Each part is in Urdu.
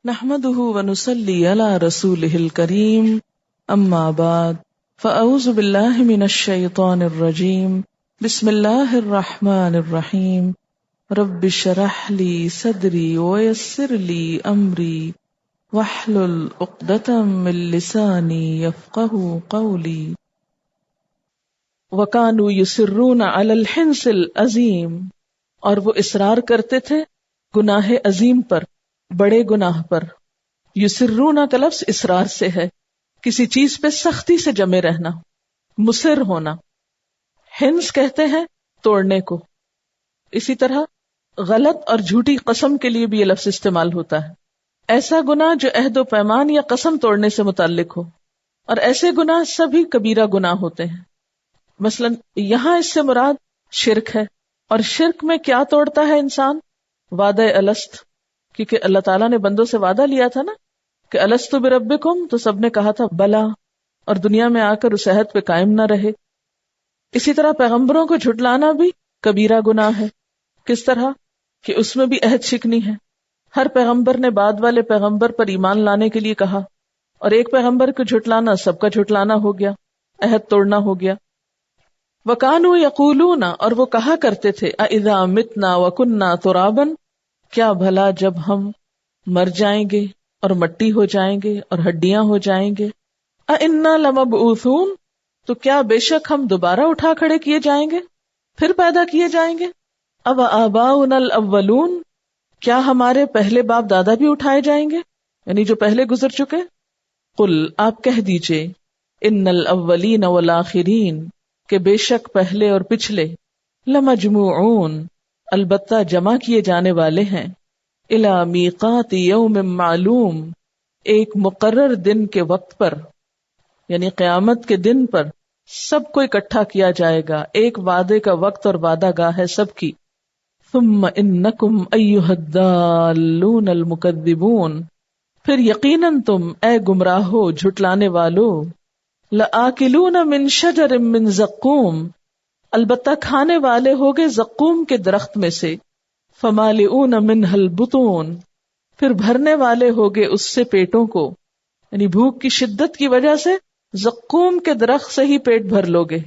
نحمده ونصلي على رسوله الكريم اما بعد فاعوذ بالله من الشيطان الرجيم بسم الله الرحمن الرحيم رب اشرح لي صدري ويسر لي امري واحلل عقدة من لساني يفقهوا قولي وكانوا يصرون على الحنث العظيم، اور وہ اصرار کرتے تھے گناہ عظیم پر، بڑے گناہ پر۔ یسرون کا لفظ اصرار سے ہے، کسی چیز پہ سختی سے جمے رہنا، مصر ہونا۔ ہنس کہتے ہیں توڑنے کو۔ اسی طرح غلط اور جھوٹی قسم کے لیے بھی یہ لفظ استعمال ہوتا ہے، ایسا گناہ جو عہد و پیمان یا قسم توڑنے سے متعلق ہو، اور ایسے گناہ سبھی کبیرہ گناہ ہوتے ہیں۔ مثلا یہاں اس سے مراد شرک ہے، اور شرک میں کیا توڑتا ہے انسان؟ وعدہ الست، کیونکہ اللہ تعالیٰ نے بندوں سے وعدہ لیا تھا نا کہ الستو بربکم، تو سب نے کہا تھا بلا، اور دنیا میں آ کر اس عہد پہ قائم نہ رہے۔ اسی طرح پیغمبروں کو جھٹلانا بھی کبیرہ گناہ ہے۔ کس طرح کہ اس میں بھی عہد شکنی ہے۔ ہر پیغمبر نے بعد والے پیغمبر پر ایمان لانے کے لیے کہا، اور ایک پیغمبر کو جھٹلانا سب کا جھٹلانا ہو گیا، عہد توڑنا ہو گیا۔ وَكَانُوا يَقُولُونَ، اور وہ کہا کرتے تھے، اَإِذَا مِتْنَا وَكُنَّا تُرَابًا، کیا بھلا جب ہم مر جائیں گے اور مٹی ہو جائیں گے اور ہڈیاں ہو جائیں گے، اِنَّا لَمَبْعُوثُونَ، تو کیا بے شک ہم دوبارہ اٹھا کھڑے کیے جائیں گے، پھر پیدا کیے جائیں گے۔ اب آباؤنا الاولون، کیا ہمارے پہلے باپ دادا بھی اٹھائے جائیں گے، یعنی جو پہلے گزر چکے۔ قل، آپ کہہ دیجئے، ان الاولین والآخرین، کہ بے شک پہلے اور پچھلے، لمجموعون، البتہ جمع کیے جانے والے ہیں، الی میقات یوم معلوم، ایک مقرر دن کے وقت پر، یعنی قیامت کے دن پر سب کو اکٹھا کیا جائے گا، ایک وعدے کا وقت اور وعدہ گاہ ہے سب کی۔ ثم انکم ایھا الضالون المکذبون، پھر یقیناً تم اے گمراہو جھٹلانے والو، لآکلون من شجر من زقوم، البتہ کھانے والے ہوگے زقوم کے درخت میں سے، فمالئون منہ البطون، پھر بھرنے والے ہوگے اس سے پیٹوں کو، یعنی بھوک کی شدت کی وجہ سے زقوم کے درخت سے ہی پیٹ بھر لوگے،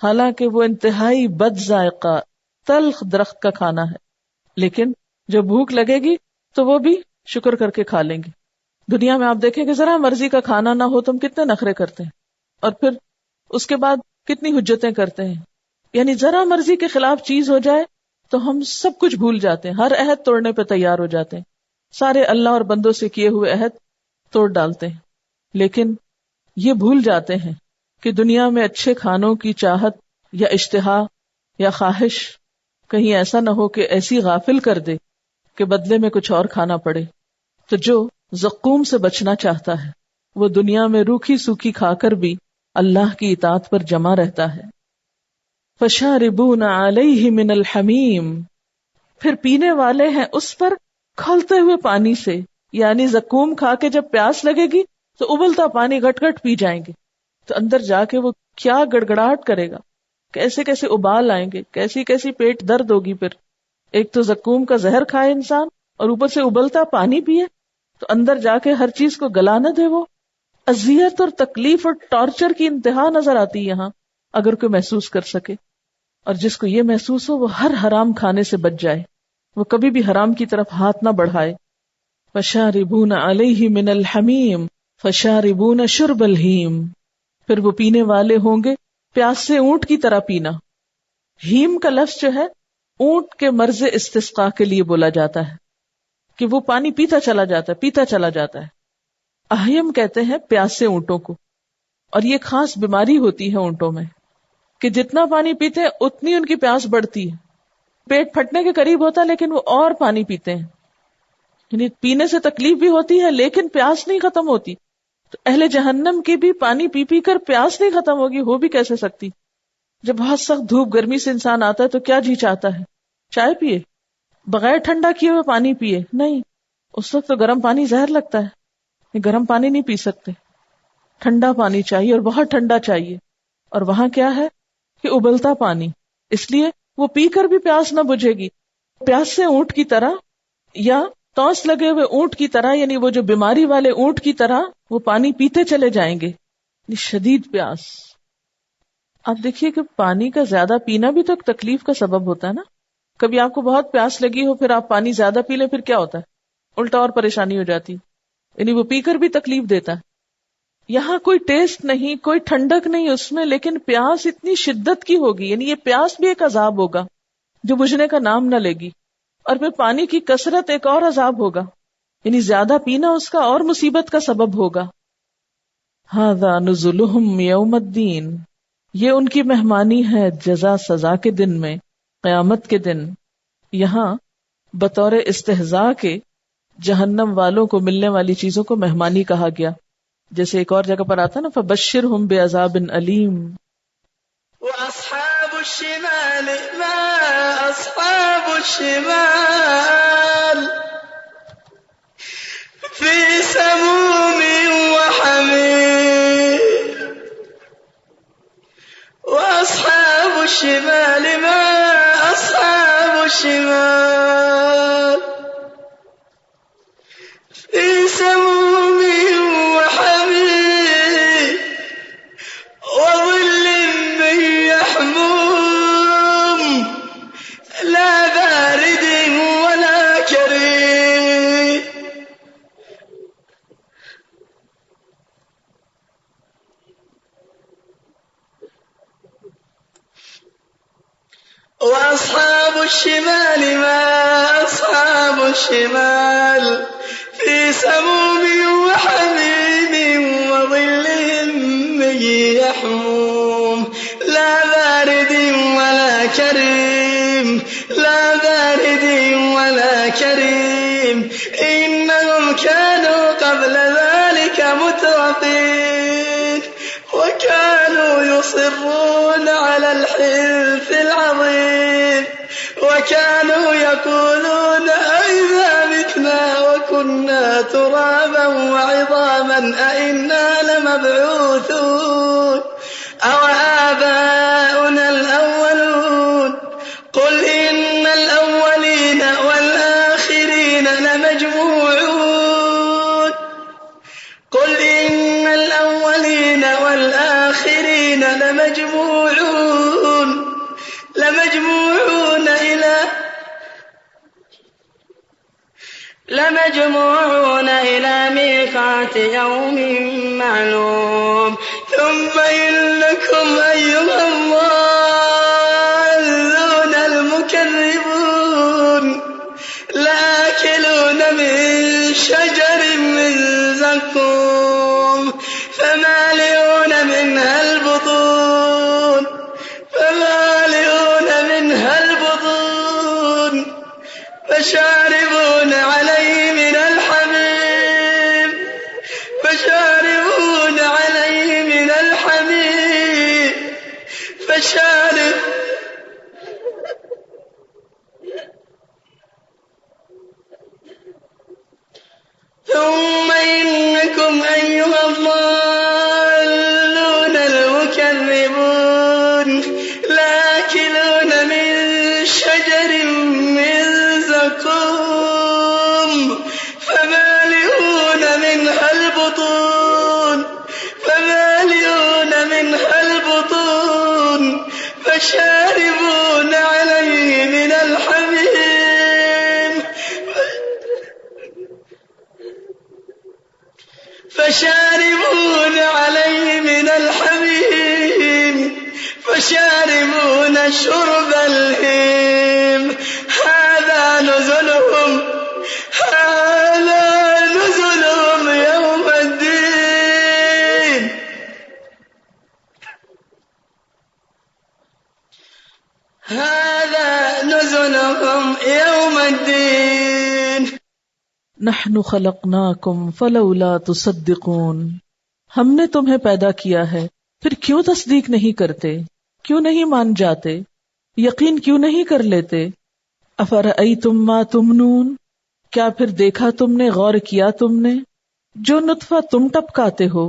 حالانکہ وہ انتہائی بد ذائقہ تلخ درخت کا کھانا ہے، لیکن جب بھوک لگے گی تو وہ بھی شکر کر کے کھا لیں گے۔ دنیا میں آپ دیکھیں کہ ذرا مرضی کا کھانا نہ ہو تو ہم کتنے نخرے کرتے ہیں، اور پھر اس کے بعد کتنی حجتیں کرتے ہیں، یعنی ذرا مرضی کے خلاف چیز ہو جائے تو ہم سب کچھ بھول جاتے ہیں، ہر عہد توڑنے پہ تیار ہو جاتے ہیں، سارے اللہ اور بندوں سے کیے ہوئے عہد توڑ ڈالتے ہیں، لیکن یہ بھول جاتے ہیں کہ دنیا میں اچھے کھانوں کی چاہت یا اشتہا یا خواہش کہیں ایسا نہ ہو کہ ایسی غافل کر دے کہ بدلے میں کچھ اور کھانا پڑے۔ تو جو زقوم سے بچنا چاہتا ہے وہ دنیا میں روکھی سوکھی کھا کر بھی اللہ کی اطاعت پر جمع رہتا ہے۔ فشاربون علیہ من الحمیم، پھر پینے والے ہیں اس پر کھولتے ہوئے پانی سے، یعنی زقوم کھا کے جب پیاس لگے گی تو ابلتا پانی گٹ گٹ پی جائیں گے، تو اندر جا کے وہ کیا گڑگڑاہٹ کرے گا، کیسے کیسے ابال آئیں گے، کیسی کیسی پیٹ درد ہوگی۔ پھر ایک تو زقوم کا زہر کھائے انسان اور اوپر سے ابلتا پانی پیے، تو اندر جا کے ہر چیز کو گلا نہ دے، وہ اذیت اور تکلیف اور ٹارچر کی انتہا نظر آتی یہاں اگر کوئی محسوس کر سکے، اور جس کو یہ محسوس ہو وہ ہر حرام کھانے سے بچ جائے، وہ کبھی بھی حرام کی طرف ہاتھ نہ بڑھائے۔ فشاربون علیہ من الحمیم فشاربون شرب الہیم، پھر وہ پینے والے ہوں گے پیاس سے اونٹ کی طرح پینا۔ ہیم کا لفظ جو ہے اونٹ کے مرض استسقاء کے لیے بولا جاتا ہے کہ وہ پانی پیتا چلا جاتا ہے، پیتا چلا جاتا ہے۔ اہیم کہتے ہیں پیاسے اونٹوں کو، اور یہ خاص بیماری ہوتی ہے اونٹوں میں کہ جتنا پانی پیتے ہیں اتنی ان کی پیاس بڑھتی ہے، پیٹ پھٹنے کے قریب ہوتا ہے لیکن وہ اور پانی پیتے ہیں، یعنی پینے سے تکلیف بھی ہوتی ہے لیکن پیاس نہیں ختم ہوتی۔ تو اہل جہنم کی بھی پانی پی پی کر پیاس نہیں ختم ہوگی، ہو بھی کیسے سکتی؟ جب بہت سخت دھوپ گرمی سے انسان آتا ہے تو کیا جی چاہتا ہے؟ چائے پیے، بغیر ٹھنڈا کیے ہوئے پانی پیے؟ نہیں، اس وقت تو گرم پانی زہر لگتا ہے، گرم پانی نہیں پی سکتے، ٹھنڈا پانی چاہیے اور بہت ٹھنڈا چاہیے۔ اور وہاں کیا ہے کہ ابلتا پانی، اس لیے وہ پی کر بھی پیاس نہ بجھے گی، پیاس سے اونٹ کی طرح یا توس لگے ہوئے اونٹ کی طرح، یعنی وہ جو بیماری والے اونٹ کی طرح وہ پانی پیتے چلے جائیں گے، یعنی شدید پیاس. آپ دیکھیے کہ پانی کا زیادہ پینا بھی تو ایک تکلیف کا سبب ہوتا ہے نا. کبھی آپ کو بہت پیاس لگی ہو، پھر آپ پانی زیادہ پی لیں، پھر کیا ہوتا ہے؟ الٹا اور پریشانی ہو جاتی، یعنی وہ پی کر بھی تکلیف دیتا ہے. یہاں کوئی ٹیسٹ نہیں، کوئی ٹھنڈک نہیں اس میں، لیکن پیاس اتنی شدت کی ہوگی، یعنی یہ پیاس بھی ایک عذاب ہوگا جو بجھنے کا نام نہ لے گی. اور پھر پانی کی کثرت ایک اور عذاب ہوگا، یعنی زیادہ پینا اس کا اور مصیبت کا سبب ہوگا. ھذا نزلہم یوم الدین، یہ ان کی مہمانی ہے جزا سزا کے دن میں، قیامت کے دن. یہاں بطور استہزاء کے جہنم والوں کو ملنے والی چیزوں کو مہمانی کہا گیا، جیسے ایک اور جگہ پر آتا نا فبشرہم بعذاب علیم. وَأَصْحَابُ الشِّمَالِ مَا أَصْحَابُ الشِّمَالِ فِي سَمُومٍ وَحَمِيمٍ. وَأَصْحَابُ الشِّمَالِ مَا أَصْحَابُ الشِّمَالِ فِي سَمُومٍ وَحَمِيمٍ وَظِلٍّ مِّن يَحْمُومٍ لَا بَارِدٍ وَلَا كَرِيمٍ. وَأَصْحَابُ الشِّمَالِ مَا أَصْحَابُ الشِّمَالِ فِي سَمُومٍ وَحَمِيمٍ وَظِلٍّ مِّن يَحْمُومٍ لَا بَارِدٍ وَلَا كَرِيمٍ لَا بَارِدٍ وَلَا كَرِيمٍ. إِنَّهُمْ كَانُوا قَبْلَ ذَلِكَ مُتْرَفِينَ وَكَانُوا يُصِرُّونَ عَلَى الْحِنثِ الْعَظِيمِ وَكَانُوا يَقُولُونَ أَإِذَا مِتْنَا وَكُنَّا تُرَابًا وَعِظَامًا أَإِنَّا لَمَبْعُوثُونَ أَوَآبَاؤُنَا الْأَوَّلُونَ قُلْ إِنَّ الْأَوَّلِينَ وَالْآخِرِينَ لَمَجْمُوعُونَ قُلْ إِنَّ الْأَوَّلِينَ وَالْآخِرِينَ لمجموعون إلى ميقات يوم معلوم. ثم إنكم أيها الضالون المكذبون لآكلون من شجر من زقوم فمالئون منها البطون فشاربون عليه من الحميم ثم إنكم أيها الضالون المكذبون لآكلون من شجر من زقوم فمالئون منها البطون فشاربون عليه من الحميم فشاربون شرب الهيم هذا نزلهم يوم الدين. هذا نزلهم يوم الدين. نحن خلقناکم فلولا تصدقون، ہم نے تمہیں پیدا کیا ہے پھر کیوں تصدیق نہیں کرتے، کیوں نہیں مان جاتے، یقین کیوں نہیں کر لیتے. افرأیتم ما تمنون، کیا پھر دیکھا تم نے، غور کیا تم نے، جو نطفہ تم ٹپکاتے ہو.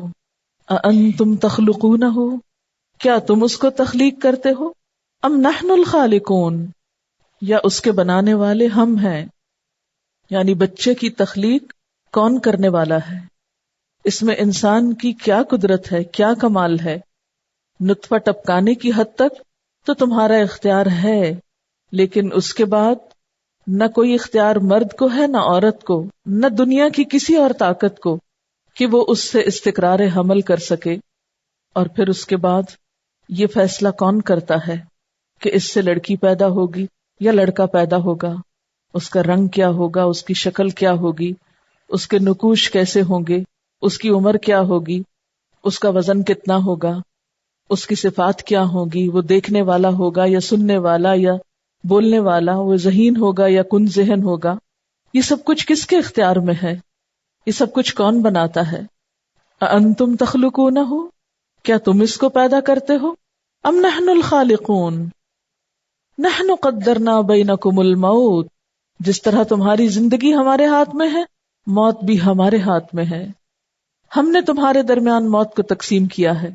اانتم تخلقونہ، کیا تم اس کو تخلیق کرتے ہو، ام نحن الخالقون، یا اس کے بنانے والے ہم ہیں. یعنی بچے کی تخلیق کون کرنے والا ہے، اس میں انسان کی کیا قدرت ہے، کیا کمال ہے. نطفہ ٹپکانے کی حد تک تو تمہارا اختیار ہے، لیکن اس کے بعد نہ کوئی اختیار مرد کو ہے نہ عورت کو، نہ دنیا کی کسی اور طاقت کو کہ وہ اس سے استقرار حمل کر سکے. اور پھر اس کے بعد یہ فیصلہ کون کرتا ہے کہ اس سے لڑکی پیدا ہوگی یا لڑکا پیدا ہوگا، اس کا رنگ کیا ہوگا، اس کی شکل کیا ہوگی، اس کے نقوش کیسے ہوں گے، اس کی عمر کیا ہوگی، اس کا وزن کتنا ہوگا، اس کی صفات کیا ہوگی، وہ دیکھنے والا ہوگا یا سننے والا یا بولنے والا، وہ ذہین ہوگا یا کن ذہن ہوگا. یہ سب کچھ کس کے اختیار میں ہے؟ یہ سب کچھ کون بناتا ہے؟ اَأَنتُمْ تَخْلُقُونَهُ، کیا تم اس کو پیدا کرتے ہو؟ ام نحن الخالقون، نحن قدرنا بینکم الموت، جس طرح تمہاری زندگی ہمارے ہاتھ میں ہے، موت بھی ہمارے ہاتھ میں ہے. ہم نے تمہارے درمیان موت کو تقسیم کیا ہے.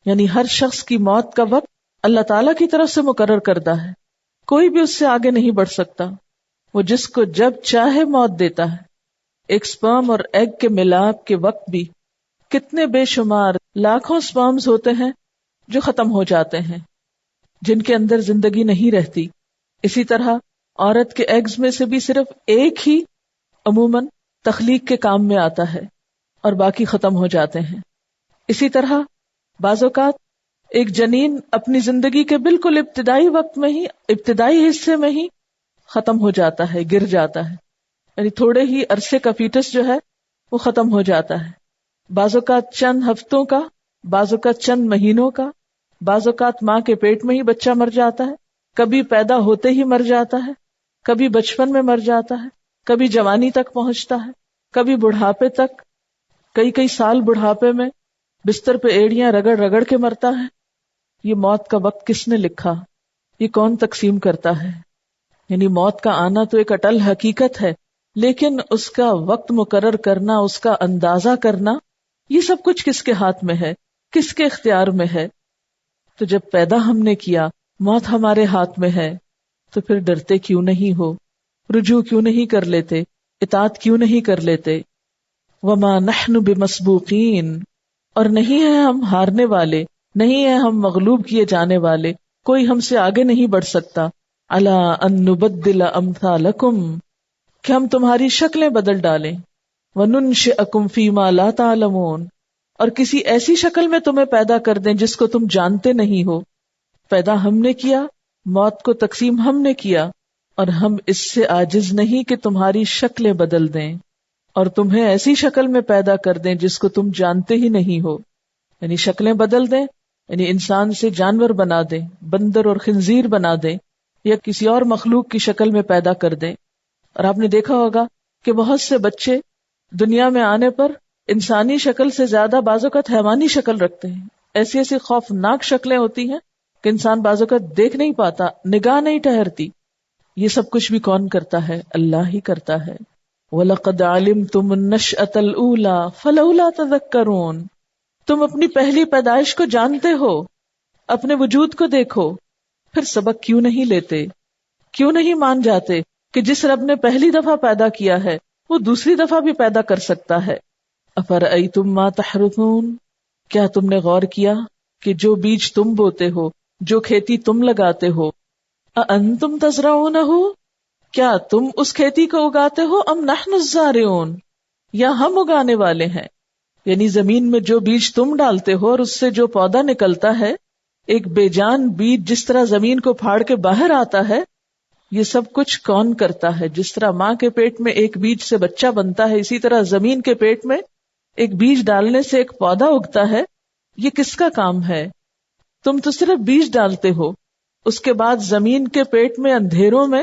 یعنی ہر شخص کی موت کا وقت اللہ تعالیٰ کی طرف سے مقرر کردہ ہے، کوئی بھی اس سے آگے نہیں بڑھ سکتا. وہ جس کو جب چاہے موت دیتا ہے. ایک سپرم اور ایگ کے ملاپ کے وقت بھی کتنے بے شمار لاکھوں سپرمز ہوتے ہیں جو ختم ہو جاتے ہیں، جن کے اندر زندگی نہیں رہتی. اسی طرح عورت کے ایگز میں سے بھی صرف ایک ہی عموماً تخلیق کے کام میں آتا ہے اور باقی ختم ہو جاتے ہیں. اسی طرح بعض اوقات ایک جنین اپنی زندگی کے بالکل ابتدائی وقت میں ہی، ابتدائی حصے میں ہی ختم ہو جاتا ہے، گر جاتا ہے. یعنی تھوڑے ہی عرصے کا فیٹس جو ہے وہ ختم ہو جاتا ہے. بعض اوقات چند ہفتوں کا، بعض اوقات چند مہینوں کا، بعض اوقات ماں کے پیٹ میں ہی بچہ مر جاتا ہے، کبھی پیدا ہوتے ہی مر جاتا ہے، کبھی بچپن میں مر جاتا ہے، کبھی جوانی تک پہنچتا ہے، کبھی بڑھاپے تک، کئی سال بڑھاپے میں بستر پہ ایڑیاں رگڑ رگڑ کے مرتا ہے. یہ موت کا وقت کس نے لکھا؟ یہ کون تقسیم کرتا ہے؟ یعنی موت کا آنا تو ایک اٹل حقیقت ہے، لیکن اس کا وقت مقرر کرنا، اس کا اندازہ کرنا، یہ سب کچھ کس کے ہاتھ میں ہے، کس کے اختیار میں ہے؟ تو جب پیدا ہم نے کیا، موت ہمارے ہاتھ میں ہے، تو پھر ڈرتے کیوں نہیں ہو؟ رجوع کیوں نہیں کر لیتے؟ اطاعت کیوں نہیں کر لیتے؟ وما نحن بمسبوقین، اور نہیں ہے ہم ہارنے والے، نہیں ہے ہم مغلوب کیے جانے والے، کوئی ہم سے آگے نہیں بڑھ سکتا. الا ان نبدل امثالکم، کہ ہم تمہاری شکلیں بدل ڈالیں. وننشئکم فیما لا تعلمون، اور کسی ایسی شکل میں تمہیں پیدا کر دیں جس کو تم جانتے نہیں ہو. پیدا ہم نے کیا، موت کو تقسیم ہم نے کیا، اور ہم اس سے عاجز نہیں کہ تمہاری شکلیں بدل دیں اور تمہیں ایسی شکل میں پیدا کر دیں جس کو تم جانتے ہی نہیں ہو. یعنی شکلیں بدل دیں، یعنی انسان سے جانور بنا دیں، بندر اور خنزیر بنا دیں، یا کسی اور مخلوق کی شکل میں پیدا کر دیں. اور آپ نے دیکھا ہوگا کہ بہت سے بچے دنیا میں آنے پر انسانی شکل سے زیادہ بعض اوقات حیوانی شکل رکھتے ہیں. ایسی ایسی خوفناک شکلیں ہوتی ہیں کہ انسان بعض اوقات دیکھ نہیں پاتا، نگاہ نہیں ٹھہرتی. یہ سب کچھ بھی کون کرتا ہے؟ اللہ ہی کرتا ہے. وَلَقَدْ عَلِمْتُمُ النَّشْأَةَ الْأُولَى فَلَوْلَا تَذَكَّرُونَ، تم اپنی پہلی پیدائش کو جانتے ہو، اپنے وجود کو دیکھو، پھر سبق کیوں نہیں لیتے؟ کیوں نہیں مان جاتے کہ جس رب نے پہلی دفعہ پیدا کیا ہے وہ دوسری دفعہ بھی پیدا کر سکتا ہے؟ أَفَرَأَيْتُمْ مَا تَحْرُثُونَ، کیا تم نے غور کیا کہ جو بیج تم بوتے ہو، جو کھیتی تم لگاتے ہو، أَأَنْتُمْ تَزْرَعُونَهُ، کیا تم اس کھیتی کو اگاتے ہو، ام نحن الزارعون، یا ہم اگانے والے ہیں؟ یعنی زمین میں جو بیج تم ڈالتے ہو اور اس سے جو پودا نکلتا ہے، ایک بے جان بیج جس طرح زمین کو پھاڑ کے باہر آتا ہے، یہ سب کچھ کون کرتا ہے؟ جس طرح ماں کے پیٹ میں ایک بیج سے بچہ بنتا ہے، اسی طرح زمین کے پیٹ میں ایک بیج ڈالنے سے ایک پودا اگتا ہے. یہ کس کا کام ہے؟ تم تو صرف بیج ڈالتے ہو. اس کے بعد زمین کے پیٹ میں اندھیروں میں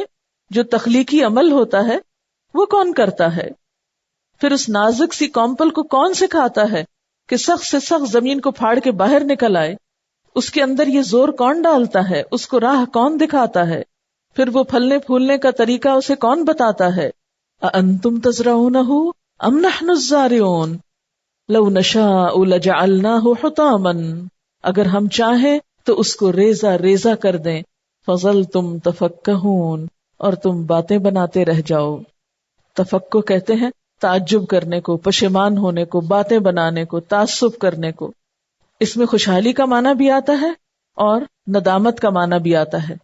جو تخلیقی عمل ہوتا ہے وہ کون کرتا ہے؟ پھر اس نازک سی کمپل کو کون سکھاتا ہے کہ سخت سے سخت زمین کو پھاڑ کے باہر نکل آئے؟ اس کے اندر یہ زور کون ڈالتا ہے؟ اس کو راہ کون دکھاتا ہے؟ پھر وہ پھلنے پھولنے کا طریقہ اسے کون بتاتا ہے؟ أَأَنْتُمْ تَزْرَعُونَهُ أَمْ نَحْنُ الزَّارِعُونَ لَوْ نَشَاءُ لَجَعَلْنَاهُ حُطَامًا، اگر ہم چاہیں تو اس کو ریزہ ریزہ کر دیں. فَظَلْتُمْ تَفَكَّهُونَ، اور تم باتیں بناتے رہ جاؤ. تفکر کہتے ہیں تعجب کرنے کو، پشیمان ہونے کو، باتیں بنانے کو، تعصب کرنے کو. اس میں خوشحالی کا معنی بھی آتا ہے اور ندامت کا معنی بھی آتا ہے.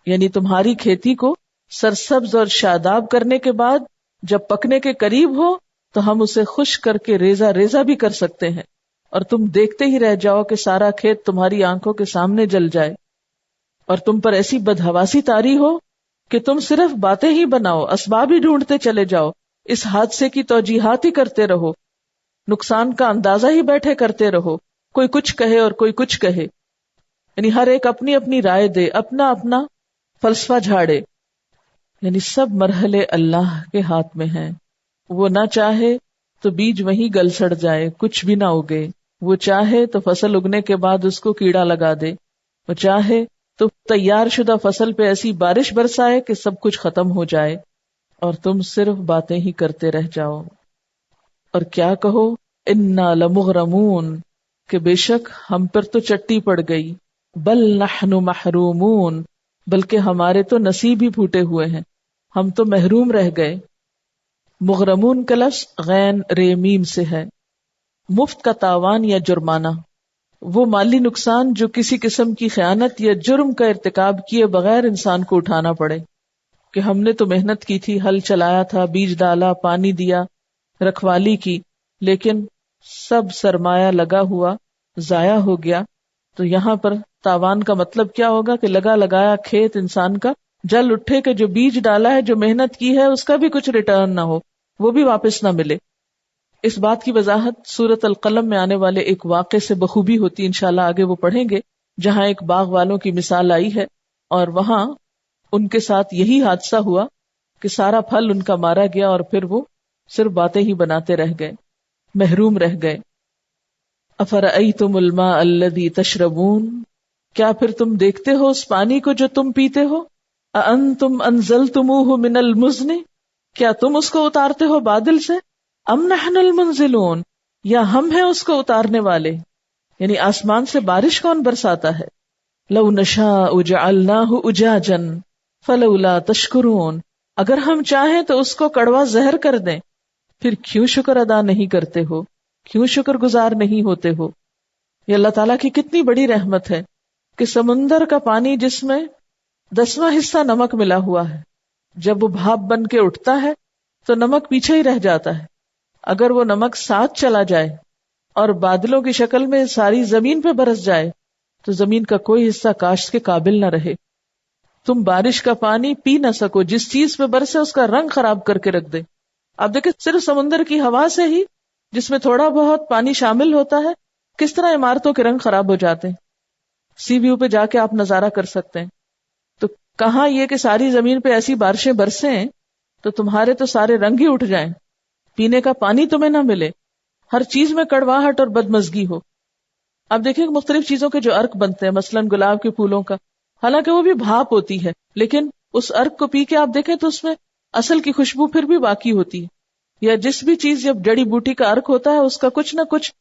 یعنی تمہاری کھیتی کو سرسبز اور شاداب کرنے کے بعد جب پکنے کے قریب ہو تو ہم اسے خشک کر کے ریزہ ریزہ بھی کر سکتے ہیں، اور تم دیکھتے ہی رہ جاؤ کہ سارا کھیت تمہاری آنکھوں کے سامنے جل جائے، اور تم پر ایسی بدحواسی طاری ہو کہ تم صرف باتیں ہی بناؤ، اسباب ہی ڈھونڈتے چلے جاؤ، اس حادثے کی توجیحات ہی کرتے رہو، نقصان کا اندازہ ہی بیٹھے کرتے رہو، کوئی کچھ کہے اور کوئی کچھ کہے. یعنی ہر ایک اپنی اپنی رائے دے، اپنا اپنا فلسفہ جھاڑے. یعنی سب مرحلے اللہ کے ہاتھ میں ہیں. وہ نہ چاہے تو بیج وہیں گل سڑ جائے، کچھ بھی نہ اگے. وہ چاہے تو فصل اگنے کے بعد اس کو کیڑا لگا دے. وہ چاہے تو تیار شدہ فصل پہ ایسی بارش برسائے کہ سب کچھ ختم ہو جائے اور تم صرف باتیں ہی کرتے رہ جاؤ. اور کیا کہو، انا لمغرمون، کہ بے شک ہم پر تو چٹی پڑ گئی. بل نحن محرومون، بلکہ ہمارے تو نصیب ہی پھوٹے ہوئے ہیں، ہم تو محروم رہ گئے. مغرمون کا لفظ غین رے میم سے ہے. مفت کا تاوان یا جرمانہ، وہ مالی نقصان جو کسی قسم کی خیانت یا جرم کا ارتکاب کیے بغیر انسان کو اٹھانا پڑے. کہ ہم نے تو محنت کی تھی، ہل چلایا تھا، بیج ڈالا، پانی دیا، رکھوالی کی، لیکن سب سرمایہ لگا ہوا ضائع ہو گیا. تو یہاں پر تاوان کا مطلب کیا ہوگا کہ لگا لگایا کھیت انسان کا جل اٹھے، کہ جو بیج ڈالا ہے، جو محنت کی ہے، اس کا بھی کچھ ریٹرن نہ ہو، وہ بھی واپس نہ ملے. اس بات کی وضاحت سورۃ القلم میں آنے والے ایک واقعے سے بخوبی ہوتی، انشاءاللہ آگے وہ پڑھیں گے، جہاں ایک باغ والوں کی مثال آئی ہے اور وہاں ان کے ساتھ یہی حادثہ ہوا کہ سارا پھل ان کا مارا گیا اور پھر وہ صرف باتیں ہی بناتے رہ گئے، محروم رہ گئے. افرأیتم الماء الذی تشربون، کیا پھر تم دیکھتے ہو اس پانی کو جو تم پیتے ہو؟ اانتم انزلتموہ من المزن، کیا تم اس کو اتارتے ہو بادل سے؟ ام نحن المنزلون، یا ہم ہیں اس کو اتارنے والے؟ یعنی آسمان سے بارش کون برساتا ہے؟ لو نشاء جعلناہ اجاجا فلولا تشکرون، اگر ہم چاہیں تو اس کو کڑوا زہر کر دیں، پھر کیوں شکر ادا نہیں کرتے ہو، کیوں شکر گزار نہیں ہوتے ہو؟ یہ اللہ تعالیٰ کی کتنی بڑی رحمت ہے کہ سمندر کا پانی جس میں 10واں حصہ نمک ملا ہوا ہے، جب وہ بھاپ بن کے اٹھتا ہے تو نمک پیچھے ہی رہ جاتا ہے. اگر وہ نمک ساتھ چلا جائے اور بادلوں کی شکل میں ساری زمین پہ برس جائے تو زمین کا کوئی حصہ کاشت کے قابل نہ رہے. تم بارش کا پانی پی نہ سکو، جس چیز پہ برسے اس کا رنگ خراب کر کے رکھ دے. اب دیکھیں صرف سمندر کی ہوا سے ہی، جس میں تھوڑا بہت پانی شامل ہوتا ہے، کس طرح عمارتوں کے رنگ خراب ہو جاتے ہیں. سی ویو پہ جا کے آپ نظارہ کر سکتے ہیں. تو کہاں یہ کہ ساری زمین پہ ایسی بارشیں برسیں تو تمہارے تو سارے رنگ ہی اٹھ جائیں، پینے کا پانی تمہیں نہ ملے، ہر چیز میں کڑواہٹ اور بدمزگی ہو. اب دیکھیں مختلف چیزوں کے جو عرق بنتے ہیں، مثلاً گلاب کے پھولوں کا، حالانکہ وہ بھی بھاپ ہوتی ہے، لیکن اس عرق کو پی کے آپ دیکھیں تو اس میں اصل کی خوشبو پھر بھی باقی ہوتی ہے. یا جس بھی چیز جب جڑی بوٹی کا عرق ہوتا ہے، اس کا کچھ نہ کچھ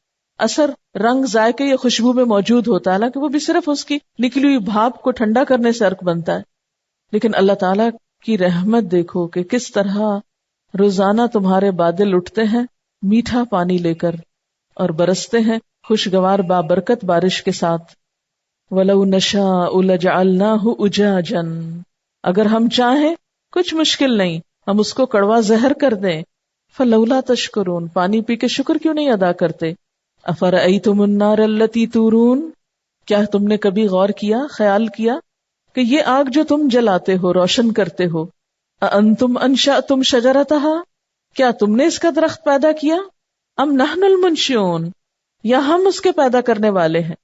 اثر رنگ، ذائقے یا خوشبو میں موجود ہوتا ہے، حالانکہ وہ بھی صرف اس کی نکلی ہوئی بھاپ کو ٹھنڈا کرنے سے عرق بنتا ہے. لیکن اللہ تعالیٰ کی رحمت دیکھو کہ کس طرح روزانہ تمہارے بادل اٹھتے ہیں میٹھا پانی لے کر اور برستے ہیں خوشگوار بابرکت بارش کے ساتھ. وَلَوْ نَشَاءُ لَجَعَلْنَاهُ أُجَاجًا، اگر ہم چاہیں کچھ مشکل نہیں، ہم اس کو کڑوا زہر کر دیں. فَلَوْلَا تَشْكُرُونَ، پانی پی کے شکر کیوں نہیں ادا کرتے؟ أَفَرَأَيْتُمُ النَّارَ الَّتِي تُورُونَ، کیا تم نے کبھی غور کیا، خیال کیا کہ یہ آگ جو تم جلاتے ہو، روشن کرتے ہو، أَأَنْتُمْ أَنشَأْتُمْ شَجَرَتَهَا، کیا تم نے اس کا درخت پیدا کیا؟ أَمْ نَحْنُ الْمُنشِئُونَ، یا ہم اس کے پیدا کرنے والے ہیں.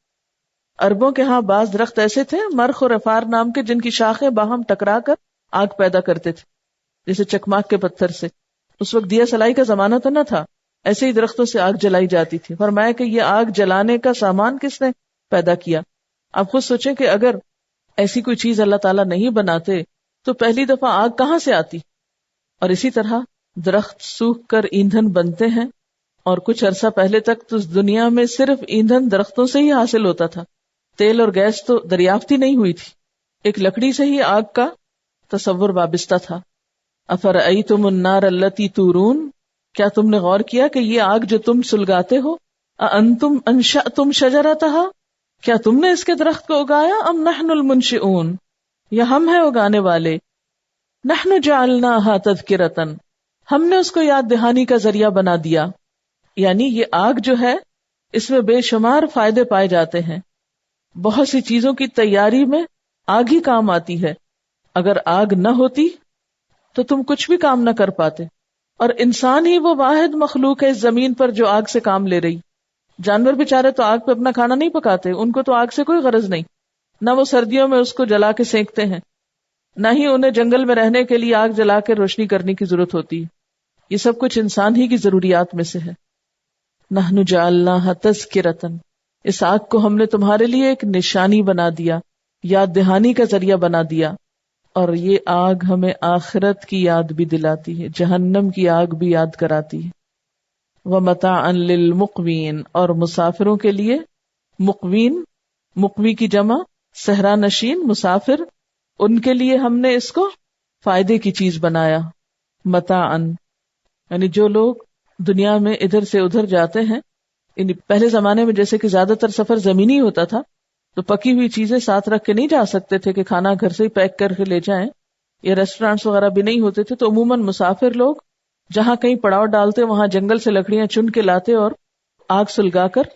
عربوں کے ہاں بعض درخت ایسے تھے، مرخ اور افار نام کے، جن کی شاخیں باہم ٹکرا کر آگ پیدا کرتے تھے، جیسے چکماک کے پتھر سے. اس وقت دیا سلائی کا زمانہ تو نہ تھا، ایسے ہی درختوں سے آگ جلائی جاتی تھی. فرمایا کہ یہ آگ جلانے کا سامان کس نے پیدا کیا؟ آپ خود سوچیں کہ اگر ایسی کوئی چیز اللہ تعالیٰ نہیں بناتے تو پہلی دفعہ آگ کہاں سے آتی؟ اور اسی طرح درخت سوکھ کر ایندھن بنتے ہیں، اور کچھ عرصہ پہلے تک تو دنیا میں صرف ایندھن درختوں سے ہی حاصل ہوتا تھا، تیل اور گیس تو دریافت ہی نہیں ہوئی تھی. ایک لکڑی سے ہی آگ کا تصور وابستہ تھا. افرأیتم النار التی تورون، کیا تم نے غور کیا کہ یہ آگ جو تم سلگاتے ہو، اانتم انشأتم شجرتها، کیا تم نے اس کے درخت کو اگایا، ام نحن المنشئون، یا ہم ہیں اگانے والے، نحن جعلناها تذکرۃ، ہم نے اس کو یاد دہانی کا ذریعہ بنا دیا. یعنی یہ آگ جو ہے اس میں بے شمار فائدے پائے جاتے ہیں. بہت سی چیزوں کی تیاری میں آگ ہی کام آتی ہے. اگر آگ نہ ہوتی تو تم کچھ بھی کام نہ کر پاتے. اور انسان ہی وہ واحد مخلوق ہے اس زمین پر جو آگ سے کام لے رہی. جانور بیچارے تو آگ پہ اپنا کھانا نہیں پکاتے، ان کو تو آگ سے کوئی غرض نہیں، نہ وہ سردیوں میں اس کو جلا کے سینکتے ہیں، نہ ہی انہیں جنگل میں رہنے کے لیے آگ جلا کے روشنی کرنے کی ضرورت ہوتی ہے. یہ سب کچھ انسان ہی کی ضروریات میں سے ہے. نحن جعلناها تذکرۃ، اس آگ کو ہم نے تمہارے لیے ایک نشانی بنا دیا، یاد دہانی کا ذریعہ بنا دیا. اور یہ آگ ہمیں آخرت کی یاد بھی دلاتی ہے، جہنم کی آگ بھی یاد کراتی ہے. وَمَتَاعًا لِلْمُقْوِينَ، اور مسافروں کے لیے. مقوین، مقوی کی جمع صحرا نشین، مسافر، ان کے لیے ہم نے اس کو فائدے کی چیز بنایا. متاعًا یعنی جو لوگ دنیا میں ادھر سے ادھر جاتے ہیں، یعنی پہلے زمانے میں جیسے کہ زیادہ تر سفر زمینی ہوتا تھا تو پکی ہوئی چیزیں ساتھ رکھ کے نہیں جا سکتے تھے کہ کھانا گھر سے ہی پیک کر کے لے جائیں، یا ریسٹورانٹس وغیرہ بھی نہیں ہوتے تھے. تو عموماً مسافر لوگ جہاں کہیں پڑاؤ ڈالتے وہاں جنگل سے لکڑیاں چن کے لاتے اور آگ سلگا کر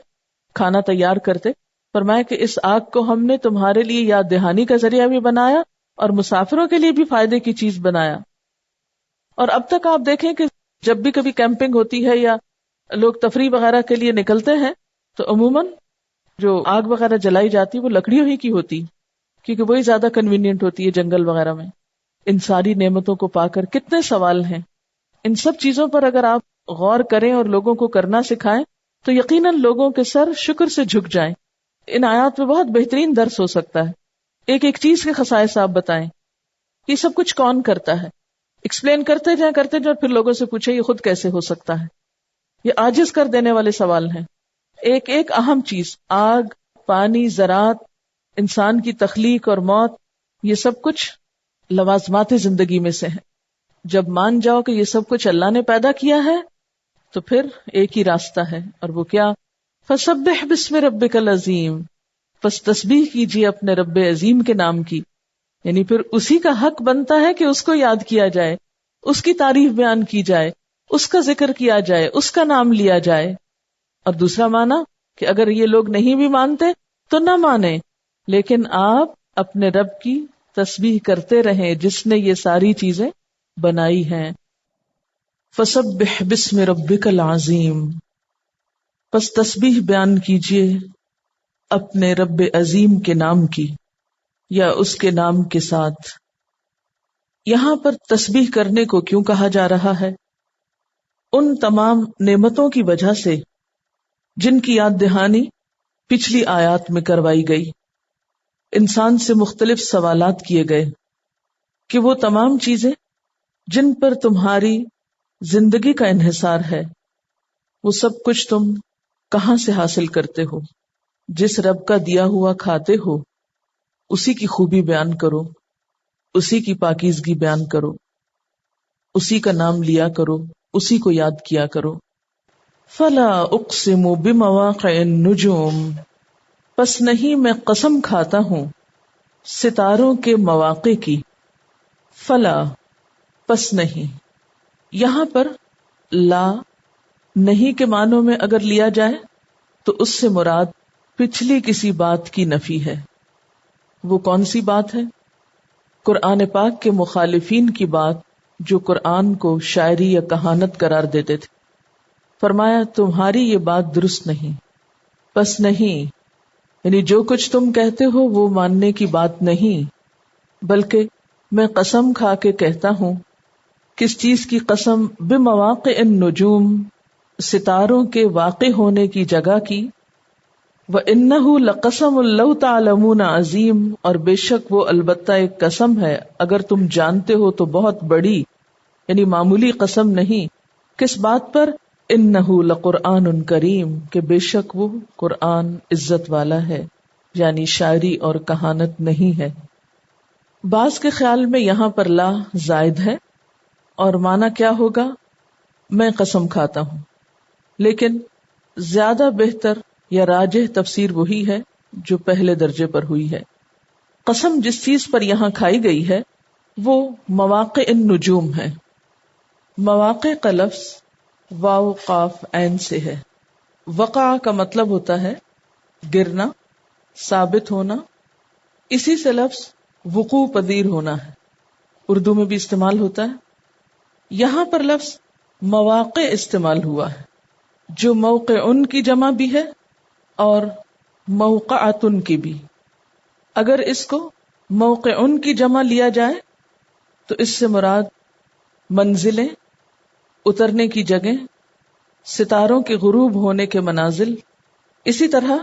کھانا تیار کرتے. فرمایا کہ اس آگ کو ہم نے تمہارے لیے یاد دہانی کا ذریعہ بھی بنایا اور مسافروں کے لیے بھی فائدے کی چیز بنایا. اور اب تک آپ دیکھیں کہ جب بھی کبھی کیمپنگ ہوتی ہے یا لوگ تفریح وغیرہ کے لیے نکلتے ہیں تو عموماً جو آگ وغیرہ جلائی جاتی ہے وہ لکڑیوں ہی کی ہوتی، کیونکہ وہی زیادہ کنوینئنٹ ہوتی ہے جنگل وغیرہ میں. ان ساری نعمتوں کو پا کر کتنے سوال ہیں. ان سب چیزوں پر اگر آپ غور کریں اور لوگوں کو کرنا سکھائیں تو یقیناً لوگوں کے سر شکر سے جھک جائیں. ان آیات میں بہت بہترین درس ہو سکتا ہے. ایک ایک چیز کے خصائص آپ بتائیں. یہ سب کچھ کون کرتا ہے؟ ایکسپلین کرتے جائیں اور پھر لوگوں سے پوچھیں یہ خود کیسے ہو سکتا ہے. یہ عاجز کر دینے والے سوال ہیں. ایک ایک اہم چیز، آگ، پانی، زراعت، انسان کی تخلیق اور موت، یہ سب کچھ لوازمات زندگی میں سے ہیں. جب مان جاؤ کہ یہ سب کچھ اللہ نے پیدا کیا ہے تو پھر ایک ہی راستہ ہے، اور وہ کیا؟ فَسَبِّحْ بِاسْمِ رَبِّكَ الْعَظِيمِ، پس تسبیح کیجیے اپنے رب عظیم کے نام کی. یعنی پھر اسی کا حق بنتا ہے کہ اس کو یاد کیا جائے، اس کی تعریف بیان کی جائے، اس کا ذکر کیا جائے، اس کا نام لیا جائے. اور دوسرا معنی کہ اگر یہ لوگ نہیں بھی مانتے تو نہ مانیں، لیکن آپ اپنے رب کی تسبیح کرتے رہیں جس نے یہ ساری چیزیں بنائی ہیں. فَسَبِّحْ بِاسْمِ رَبِّكَ الْعَظِيمِ، پس تسبیح بیان کیجیے اپنے رب عظیم کے نام کی یا اس کے نام کے ساتھ. یہاں پر تسبیح کرنے کو کیوں کہا جا رہا ہے؟ ان تمام نعمتوں کی وجہ سے جن کی یاد دہانی پچھلی آیات میں کروائی گئی. انسان سے مختلف سوالات کیے گئے کہ وہ تمام چیزیں جن پر تمہاری زندگی کا انحصار ہے وہ سب کچھ تم کہاں سے حاصل کرتے ہو؟ جس رب کا دیا ہوا کھاتے ہو اسی کی خوبی بیان کرو، اسی کی پاکیزگی بیان کرو، اسی کا نام لیا کرو، اسی کو یاد کیا کرو. فلا اقسم بمواقع النجوم، پس نہیں میں قسم کھاتا ہوں ستاروں کے مواقع کی. فلا پس نہیں، یہاں پر لا نہیں کے معنوں میں اگر لیا جائے تو اس سے مراد پچھلی کسی بات کی نفی ہے. وہ کون سی بات ہے؟ قرآن پاک کے مخالفین کی بات جو قرآن کو شاعری یا کہانت قرار دیتے تھے. فرمایا تمہاری یہ بات درست نہیں، پس نہیں یعنی جو کچھ تم کہتے ہو وہ ماننے کی بات نہیں، بلکہ میں قسم کھا کے کہتا ہوں. کس چیز کی قسم؟ بمواقع النجوم، ستاروں کے واقع ہونے کی جگہ کی. وَإِنَّهُ لَقَسَمٌ لَوْ تَعْلَمُونَ عظیم، اور بے شک وہ البتہ ایک قسم ہے اگر تم جانتے ہو تو بہت بڑی، یعنی معمولی قسم نہیں. کس بات پر؟ إِنَّهُ لَقُرْآنٌ کریم، کہ بے شک وہ قرآن عزت والا ہے، یعنی شاعری اور کہانت نہیں ہے. بعض کے خیال میں یہاں پر لا زائد ہے اور معنی کیا ہوگا؟ میں قسم کھاتا ہوں. لیکن زیادہ بہتر یا راجح تفسیر وہی ہے جو پہلے درجے پر ہوئی ہے. قسم جس چیز پر یہاں کھائی گئی ہے وہ مواقع النجوم ہے. مواقع کا لفظ واو قاف عین سے ہے. وقع کا مطلب ہوتا ہے گرنا، ثابت ہونا. اسی سے لفظ وقوع پذیر ہونا ہے، اردو میں بھی استعمال ہوتا ہے. یہاں پر لفظ مواقع استعمال ہوا ہے جو موقع ان کی جمع بھی ہے اور موقعاتن کی بھی. اگر اس کو موقع ان کی جمع لیا جائے تو اس سے مراد منزلیں، اترنے کی جگہ، ستاروں کے غروب ہونے کے منازل. اسی طرح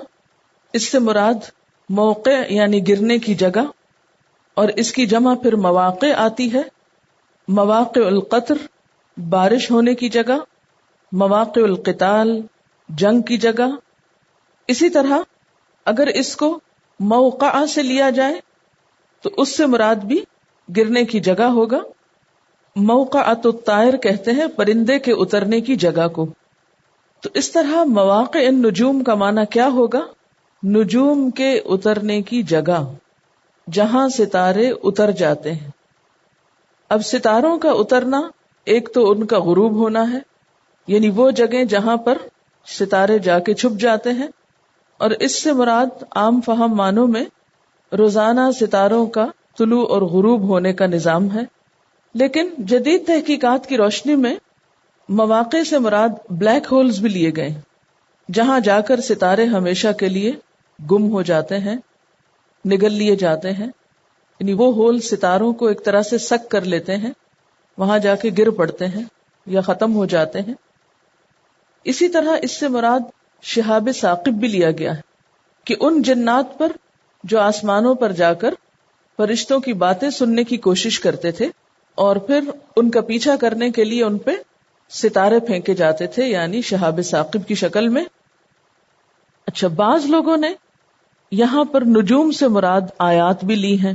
اس سے مراد موقع یعنی گرنے کی جگہ، اور اس کی جمع پھر مواقع آتی ہے. مواقع القطر بارش ہونے کی جگہ، مواقع القتال جنگ کی جگہ. اسی طرح اگر اس کو موقع سے لیا جائے تو اس سے مراد بھی گرنے کی جگہ ہوگا. موقعۃ الطائر کہتے ہیں پرندے کے اترنے کی جگہ کو. تو اس طرح مواقع النجوم کا معنی کیا ہوگا؟ نجوم کے اترنے کی جگہ، جہاں ستارے اتر جاتے ہیں. اب ستاروں کا اترنا ایک تو ان کا غروب ہونا ہے، یعنی وہ جگہ جہاں پر ستارے جا کے چھپ جاتے ہیں، اور اس سے مراد عام فہم معنوں میں روزانہ ستاروں کا طلوع اور غروب ہونے کا نظام ہے. لیکن جدید تحقیقات کی روشنی میں مواقع سے مراد بلیک ہولز بھی لیے گئے، جہاں جا کر ستارے ہمیشہ کے لیے گم ہو جاتے ہیں، نگل لیے جاتے ہیں. یعنی وہ ہول ستاروں کو ایک طرح سے سک کر لیتے ہیں، وہاں جا کے گر پڑتے ہیں یا ختم ہو جاتے ہیں. اسی طرح اس سے مراد شہاب ثاقب بھی لیا گیا ہے کہ ان جنات پر جو آسمانوں پر جا کر فرشتوں کی باتیں سننے کی کوشش کرتے تھے اور پھر ان کا پیچھا کرنے کے لیے ان پہ ستارے پھینکے جاتے تھے، یعنی شہاب ثاقب کی شکل میں. اچھا، بعض لوگوں نے یہاں پر نجوم سے مراد آیات بھی لی ہیں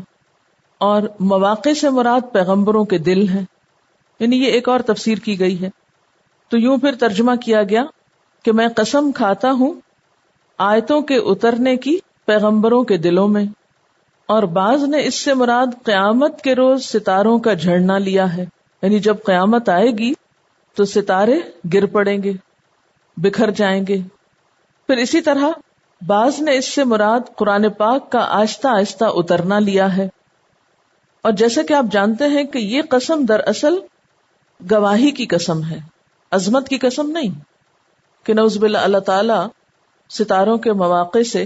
اور مواقع سے مراد پیغمبروں کے دل ہیں، یعنی یہ ایک اور تفسیر کی گئی ہے. تو یوں پھر ترجمہ کیا گیا کہ میں قسم کھاتا ہوں آیتوں کے اترنے کی پیغمبروں کے دلوں میں. اور بعض نے اس سے مراد قیامت کے روز ستاروں کا جھڑنا لیا ہے، یعنی جب قیامت آئے گی تو ستارے گر پڑیں گے، بکھر جائیں گے. پھر اسی طرح بعض نے اس سے مراد قرآن پاک کا آہستہ آہستہ اترنا لیا ہے. اور جیسا کہ آپ جانتے ہیں کہ یہ قسم دراصل گواہی کی قسم ہے، عظمت کی قسم نہیں، کہ نعوذ باللہ اللہ تعالیٰ ستاروں کے مواقع سے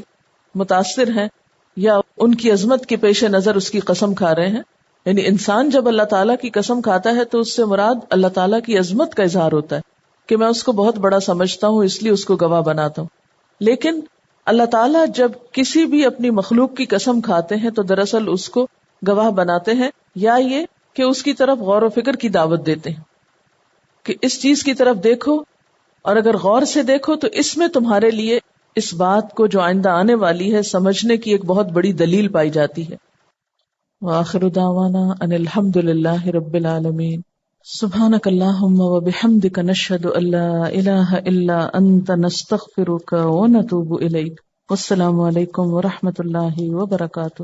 متاثر ہیں یا ان کی عظمت کے پیش نظر اس کی قسم کھا رہے ہیں. یعنی انسان جب اللہ تعالیٰ کی قسم کھاتا ہے تو اس سے مراد اللہ تعالیٰ کی عظمت کا اظہار ہوتا ہے کہ میں اس کو بہت بڑا سمجھتا ہوں، اس لیے اس کو گواہ بناتا ہوں. لیکن اللہ تعالیٰ جب کسی بھی اپنی مخلوق کی قسم کھاتے ہیں تو دراصل اس کو گواہ بناتے ہیں، یا یہ کہ اس کی طرف غور و فکر کی دعوت دیتے ہیں کہ اس چیز کی طرف دیکھو، اور اگر غور سے دیکھو تو اس میں تمہارے لیے اس بات کو جو آئندہ آنے والی ہے سمجھنے کی ایک بہت بڑی دلیل پائی جاتی ہے. وآخر دعوانا ان الحمد للہ رب العالمین. سبحانک اللہم وبحمدک نشہد ان لا الہ الا انت نستغفرک ونتوب الیک. والسلام علیکم ورحمۃ اللہ وبرکاتہ.